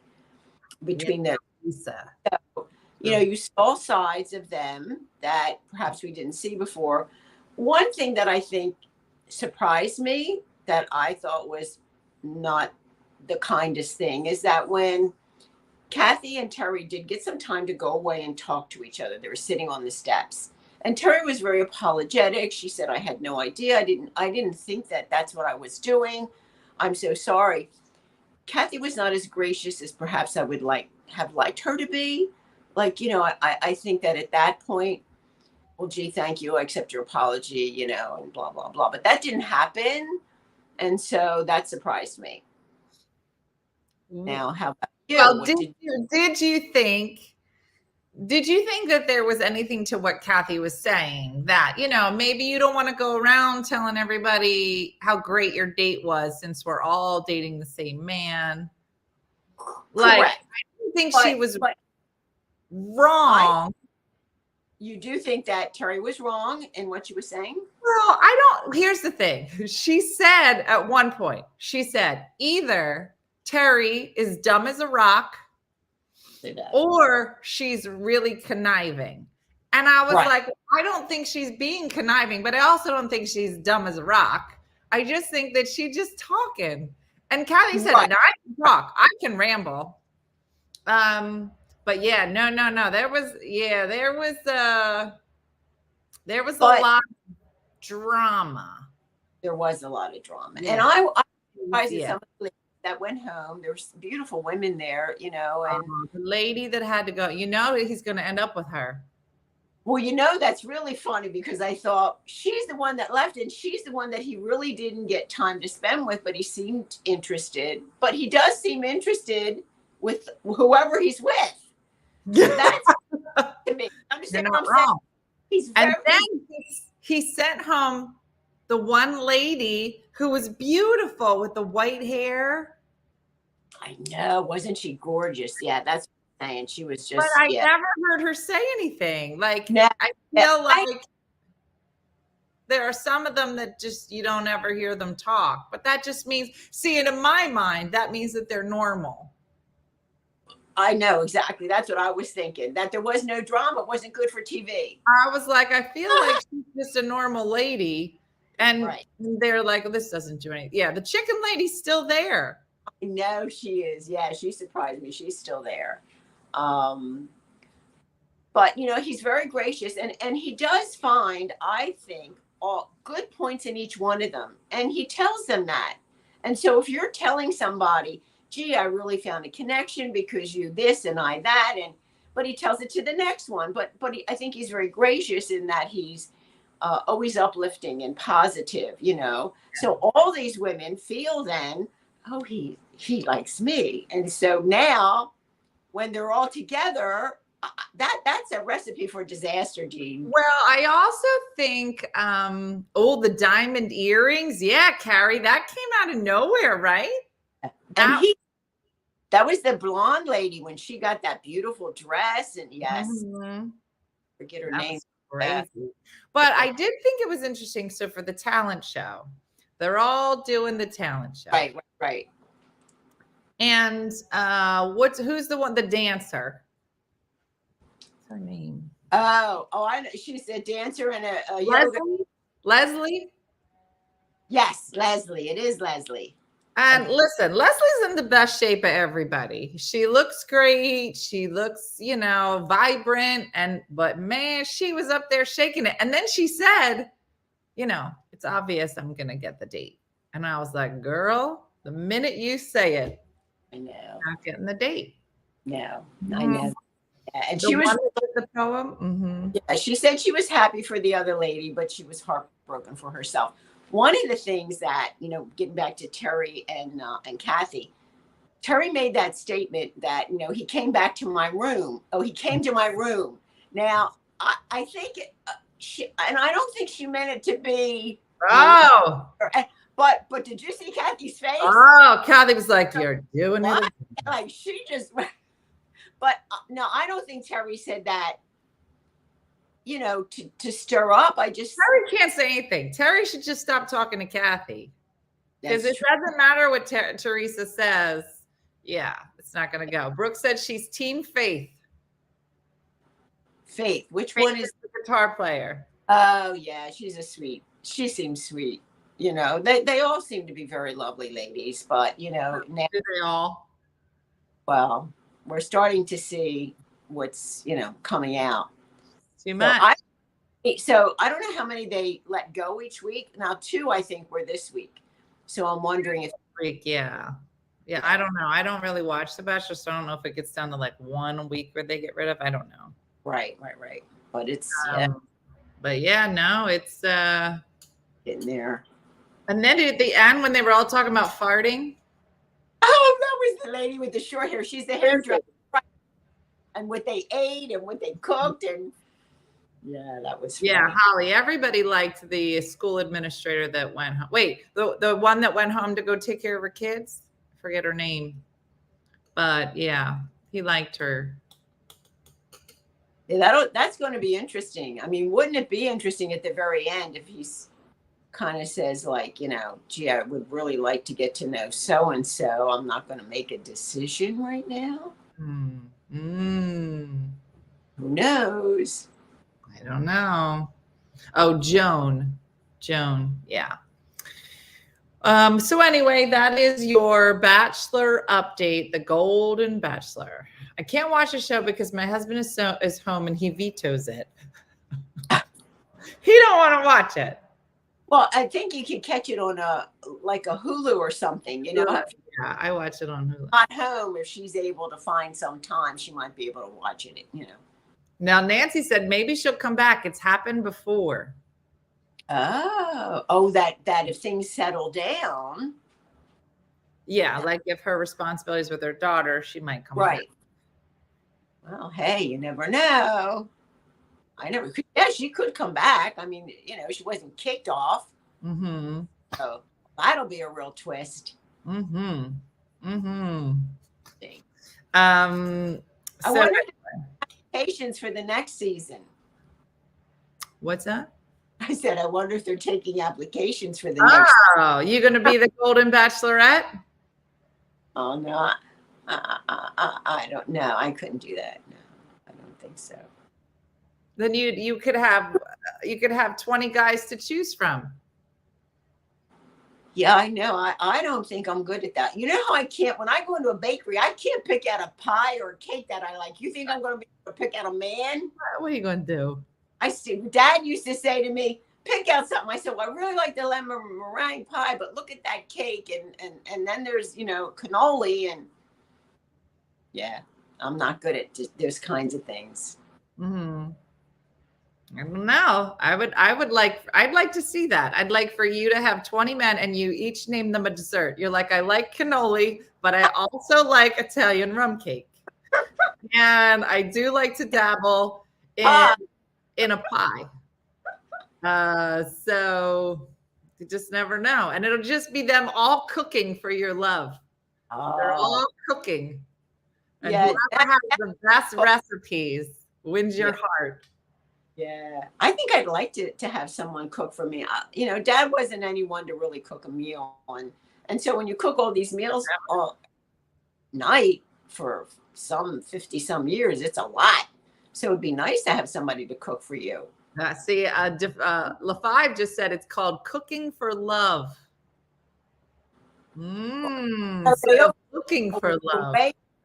between them. Lisa. So, you know, you saw sides of them that perhaps we didn't see before. One thing that I think surprised me that I thought was not the kindest thing is that when Kathy and Terry did get some time to go away and talk to each other, they were sitting on the steps. And Terry was very apologetic. She said, I had no idea. I didn't think that that's what I was doing. I'm so sorry. Kathy was not as gracious as perhaps I would have liked her to be. Like, you know, I think that at that point, well, gee, thank you. I accept your apology, you know, and blah, blah, blah. But that didn't happen. And so that surprised me. Now, how about you? Well, did you think that there was anything to what Kathy was saying that, you know, maybe you don't want to go around telling everybody how great your date was since we're all dating the same man? Like, Correct. I didn't think she was wrong. You do think that Terry was wrong in what she was saying? Well, here's the thing. She said at one point, either Terry is dumb as a rock or she's really conniving. And I was like, I don't think she's being conniving, but I also don't think she's dumb as a rock. I just think that she's just talking. And Kathy said, no, I can talk. I can ramble. But yeah, no. There was a lot of drama. There was a lot of drama. Yeah. And I surprised at some of the ladies that went home. There was beautiful women there, you know. And the lady that had to go, you know, he's going to end up with her. well, you know, that's really funny because I thought she's the one that left and she's the one that he really didn't get time to spend with, but he seemed interested. But he does seem interested with whoever he's with. So that's to me. Understand You're what not I'm wrong. saying? And then he sent home the one lady who was beautiful with the white hair. I know. Wasn't she gorgeous? Yeah, that's what I'm saying. She was just. But I never heard her say anything. Like, No. I feel like there are some of them that just, you don't ever hear them talk. But that just means, and in my mind, that means that they're normal. I know, exactly. That's what I was thinking. That there was no drama. It wasn't good for TV. I was like, I feel like she's just a normal lady And Right. they're like, well, this doesn't do anything. Yeah, the chicken lady's still there. I know she is. Yeah, she surprised me. She's still there. But he's very gracious, and he does find, I think, all good points in each one of them, and he tells them that. And so if you're telling somebody, gee, I really found a connection because you this and I that, but he tells it to the next one. But I think he's very gracious in that he's always uplifting and positive, So all these women feel then, oh, he likes me. And so now when they're all together, that's a recipe for disaster, Jean. Well, I also think, the diamond earrings. Yeah, Carrie, that came out of nowhere, right? And that was the blonde lady when she got that beautiful dress. And yes, forget her name. Crazy. But I did think it was interesting. So for the talent show, they're all doing the talent show. Right. And who's the dancer? What's her name? Oh, I know. She's a dancer and a Leslie? yoga. Leslie? Yes, Leslie. It is Leslie. And listen, Leslie's in the best shape of everybody. She looks great. She looks, vibrant. But man, she was up there shaking it. And then she said, it's obvious I'm going to get the date. And I was like, girl, the minute you say it, I know. not getting the date. No, I know. Yeah, and She was the poem. Mm-hmm. Yeah, she said she was happy for the other lady, but she was heartbroken for herself. One of the things that, getting back to Terry and Kathy, Terry made that statement that, he came back to my room. Oh, he came to my room. Now, I think and I don't think she meant it to be. Oh. But did you see Kathy's face? Oh, Kathy was like, you're doing it. Like she just, but no, I don't think Terry said that, to stir up. Terry can't say anything. Terry should just stop talking to Kathy. Because it doesn't matter what Teresa says. Yeah, it's not going to go. Brooke said she's Team Faith. Faith. Which one is the guitar player? Oh, yeah. She seems sweet. They all seem to be very lovely ladies. But, now. Do they all? Well, we're starting to see what's, coming out. Too much. So I don't know how many they let go each week. Now, 2, I think, were this week. So I'm wondering if. Yeah. I don't know. I don't really watch The Bachelor, so I don't know if it gets down to like 1 week where they get rid of. I don't know. Right. But it's. But yeah, no, it's in there. And then at the end, when they were all talking about farting. Oh, that was the lady with the short hair. She's the hairdresser. Right. And what they ate and what they cooked and. Yeah, that was funny. Yeah, Holly. Everybody liked the school administrator that went home. Wait, the one that went home to go take care of her kids? I forget her name. But yeah, he liked her. Yeah, that's going to be interesting. I mean, wouldn't it be interesting at the very end if he's kind of says like, gee, I would really like to get to know so and so. I'm not going to make a decision right now. Who knows? I don't know. Oh, Joan. Yeah. So anyway, that is your Bachelor update, the Golden Bachelor. I can't watch the show because my husband is home and he vetoes it. He don't want to watch it. Well, I think you can catch it on a Hulu or something, Yeah, I watch it on Hulu. Not home, if she's able to find some time, she might be able to watch it, Now, Nancy said maybe she'll come back. It's happened before. Oh, that if things settle down. Yeah, like if her responsibilities with her daughter, she might come back. Well, hey, you never know. Yeah, she could come back. I mean, she wasn't kicked off. Mm-hmm. So that'll be a real twist. Mm-hmm. Mm-hmm. I wonder applications for the next season. What's that? I said, I wonder if they're taking applications for the next. Oh, you going to be the Golden Bachelorette? Oh, no. I don't know. I couldn't do that. No, I don't think so. Then you could have 20 guys to choose from. Yeah, I know. I don't think I'm good at that. You know how I can't, when I go into a bakery, I can't pick out a pie or a cake that I like. You think I'm going to be able to pick out a man? What are you going to do? I see. Dad used to say to me, pick out something. I said, well, I really like the lemon meringue pie, but look at that cake. And then there's, cannoli. And yeah, I'm not good at those kinds of things. Mm-hmm. I don't know. I'd like to see that. I'd like for you to have 20 men and you each name them a dessert. You're like, I like cannoli, but I also like Italian rum cake. And I do like to dabble in a pie. So you just never know. And it'll just be them all cooking for your love. They're all cooking. And whoever has the best recipes wins your heart. Yeah, I think I'd like to have someone cook for me. Dad wasn't anyone to really cook a meal. And so when you cook all these meals all night for some 50 some years, it's a lot. So it'd be nice to have somebody to cook for you. See, LaFive just said it's called cooking for love. So cooking for love.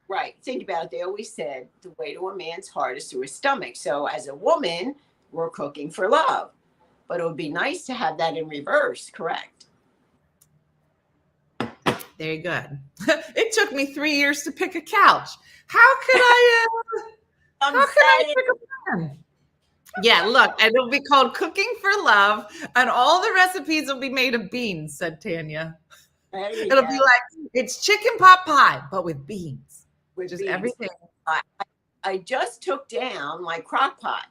Right. Think about it. They always said the way to a man's heart is through his stomach. So as a woman, we're cooking for love. But it would be nice to have that in reverse, correct? Very good. It took me 3 years to pick a couch. How could I pick a man? Yeah, look, and it'll be called Cooking for Love, and all the recipes will be made of beans, said Tanya. It'll be like, it's chicken pot pie, but with beans. With just beans. Everything. I just took down my crock pot.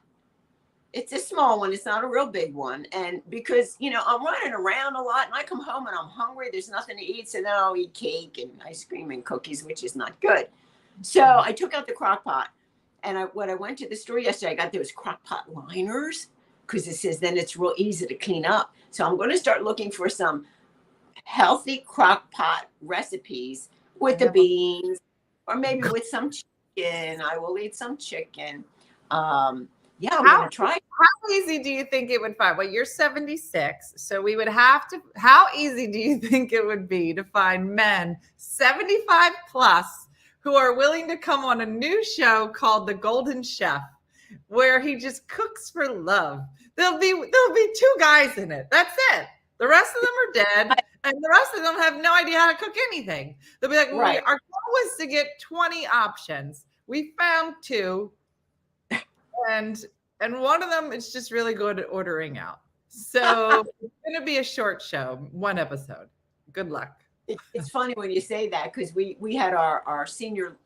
It's a small one. It's not a real big one. And because, I'm running around a lot and I come home and I'm hungry. There's nothing to eat. So then I'll eat cake and ice cream and cookies, which is not good. So I took out the crock pot. And when I went to the store yesterday, I got those crock pot liners because it says then it's real easy to clean up. So I'm going to start looking for some healthy crock pot recipes with the beans or maybe with some chicken. I will eat some chicken. I'm going to try. How easy do you think it would find? Well, you're 76, so we would have to. How easy do you think it would be to find men 75 plus who are willing to come on a new show called The Golden Chef, where he just cooks for love? There'll be 2 guys in it. That's it. The rest of them are dead, and the rest of them have no idea how to cook anything. They'll be like, right. Our goal was to get 20 options. We found 2. And one of them is just really good at ordering out. So it's going to be a short show, 1 episode. Good luck. It's funny when you say that because we had our senior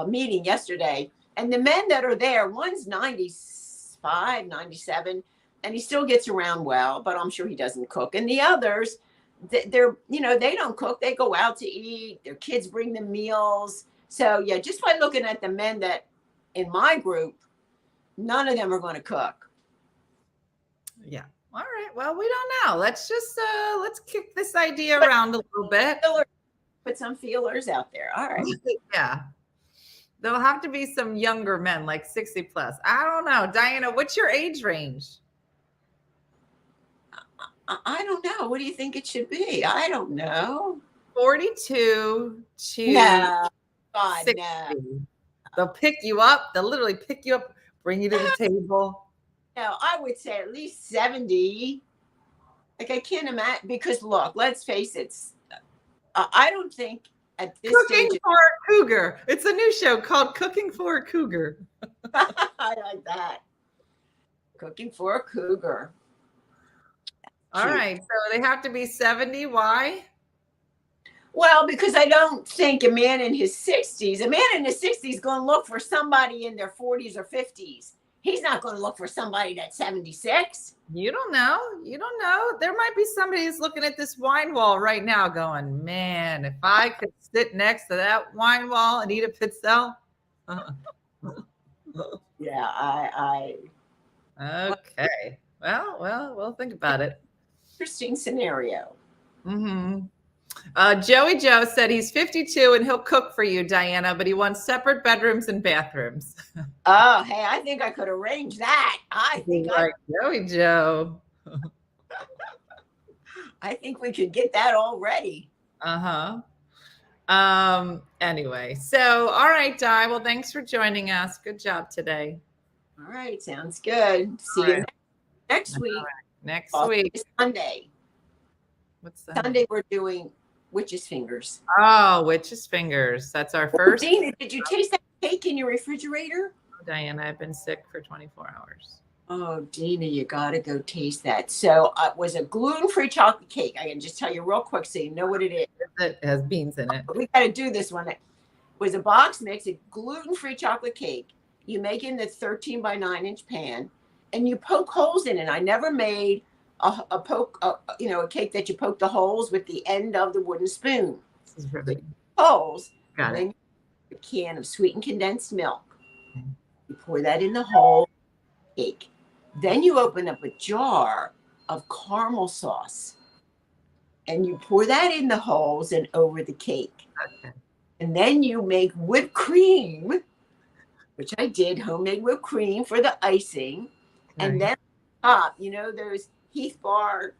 meeting yesterday, and the men that are there, one's 95, 97, and he still gets around well, but I'm sure he doesn't cook. And the others, they're they don't cook. They go out to eat. Their kids bring them meals. So yeah, just by looking at the men that in my group, none of them are going to cook. Yeah. All right. Well, we don't know. Let's just let's kick this idea around a little bit. Put some feelers out there. All right. Yeah. There'll have to be some younger men, like 60 plus. I don't know. Diana, what's your age range? I don't know. What do you think it should be? I don't know. 42 to no. God, 60. No. They'll pick you up. They'll literally pick you up, bring you to the table. No, I would say at least 70. Like I can't imagine, because look, let's face it. I don't think at this Cooking stage. for a Cougar. It's a new show called Cooking for a Cougar. I like that. Cooking for a Cougar. All right. So they have to be 70. Why? Well, because I don't think a man in his 60s is going to look for somebody in their 40s or 50s. He's not going to look for somebody that's 76. You don't know. You don't know. There might be somebody who's looking at this wine wall right now going, man, if I could sit next to that wine wall and eat a pizza. Yeah, I. Okay. Well, we'll think about it. Interesting scenario. Mm-hmm. Joey Joe said he's 52 and he'll cook for you, Diana, but he wants separate bedrooms and bathrooms. Oh, hey, I think I could arrange that. I think like Joey Joe. I think we could get that all ready. Anyway, so all right, Di. Well, thanks for joining us. Good job today. All right, sounds good. See All you right. next week. Next Also, week. Sunday. What's that? Sunday we're doing witch's fingers. Oh, witch's fingers. That's our first. Dina, did you taste that cake in your refrigerator? Oh, Diana, I've been sick for 24 hours. Oh, Dina, you got to go taste that. So it was a gluten-free chocolate cake. I can just tell you real quick so you know what it is. It has beans in it. We got to do this one. It was a box mix, a gluten-free chocolate cake. You make it in the 13 by 9-inch pan, and you poke holes in it. I never made a cake that you poke the holes with the end of the wooden spoon. This is really Holes. got And it. then a can of sweetened condensed milk. You pour that in the hole cake. Then you open up a jar of caramel sauce, and you pour that in the holes and over the cake. Okay. And then you make whipped cream, which I did, homemade whipped cream for the icing. And then top, you know, those Heath Bar,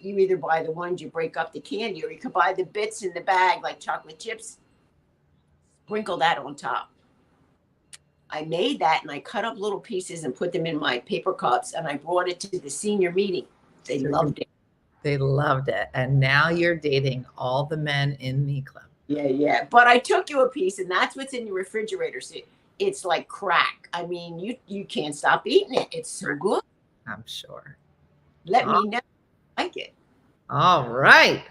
you either buy the ones you break up the candy, or you could buy the bits in the bag like chocolate chips. Sprinkle that on top. I made that and I cut up little pieces and put them in my paper cups, and I brought it to the senior meeting. They loved it. They loved it. And now you're dating all the men in the club. Yeah. But I took you a piece, and that's what's in your refrigerator. So it's like crack. I mean, you can't stop eating it. It's so good. I'm sure. Let me know if you like it. All right.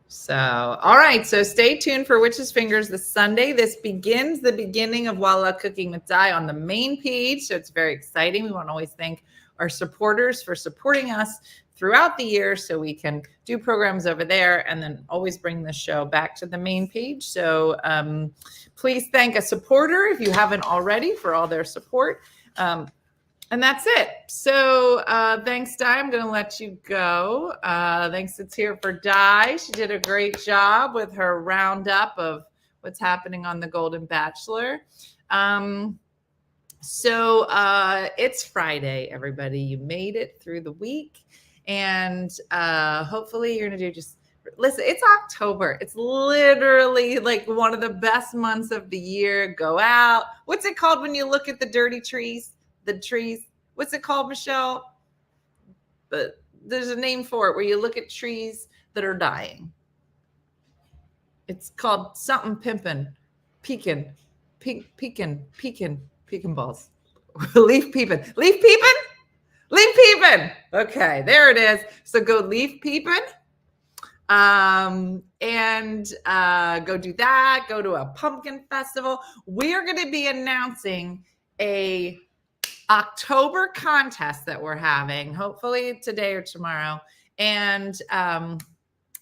So stay tuned for Witch's Fingers this Sunday. This begins the beginning of Voila Cooking with Di on the main page. So it's very exciting. We want to always thank our supporters for supporting us throughout the year so we can do programs over there and then always bring the show back to the main page. So please thank a supporter if you haven't already for all their support. And that's it. So thanks, Di. I'm going to let you go. Thanks. It's here for Di. She did a great job with her roundup of what's happening on the Golden Bachelor. So it's Friday, everybody. You made it through the week. And hopefully you're going to do listen, it's October. It's literally like one of the best months of the year. Go out. What's it called when you look at the dirty trees? The trees, what's it called, Michelle? But there's a name for it where you look at trees that are dying. It's called something pecan balls. Leaf peeping. Okay, there it is. So go leaf peeping. And go do that. Go to a pumpkin festival. We are going to be announcing a October contest that we're having, hopefully today or tomorrow. And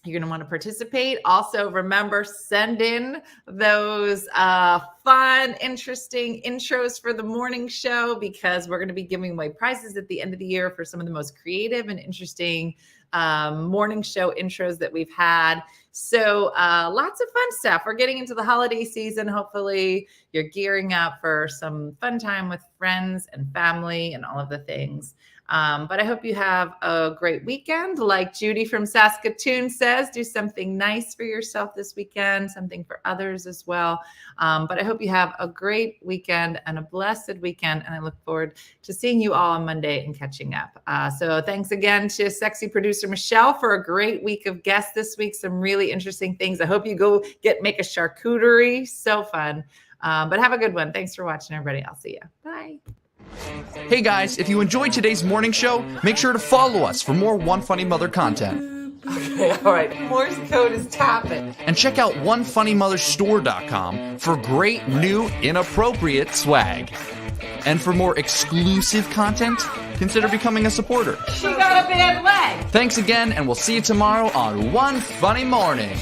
you're going to want to participate. Also, remember, send in those fun, interesting intros for the morning show, because we're going to be giving away prizes at the end of the year for some of the most creative and interesting morning show intros that we've had. So lots of fun stuff. We're getting into the holiday season. Hopefully you're gearing up for some fun time with friends and family and all of the things. But I hope you have a great weekend. Like Judy from Saskatoon says, do something nice for yourself this weekend, something for others as well. But I hope you have a great weekend and a blessed weekend. And I look forward to seeing you all on Monday and catching up. So thanks again to sexy producer Michelle for a great week of guests this week. Some really interesting things. I hope you go make a charcuterie. So fun. But have a good one. Thanks for watching, everybody. I'll see you. Bye. Hey guys, if you enjoyed today's morning show, make sure to follow us for more One Funny Mother content. Okay, all right. Morse code is tapping. And check out OneFunnyMotherStore.com for great new inappropriate swag. And for more exclusive content, consider becoming a supporter. She got a bad leg. Thanks again, and we'll see you tomorrow on One Funny Morning.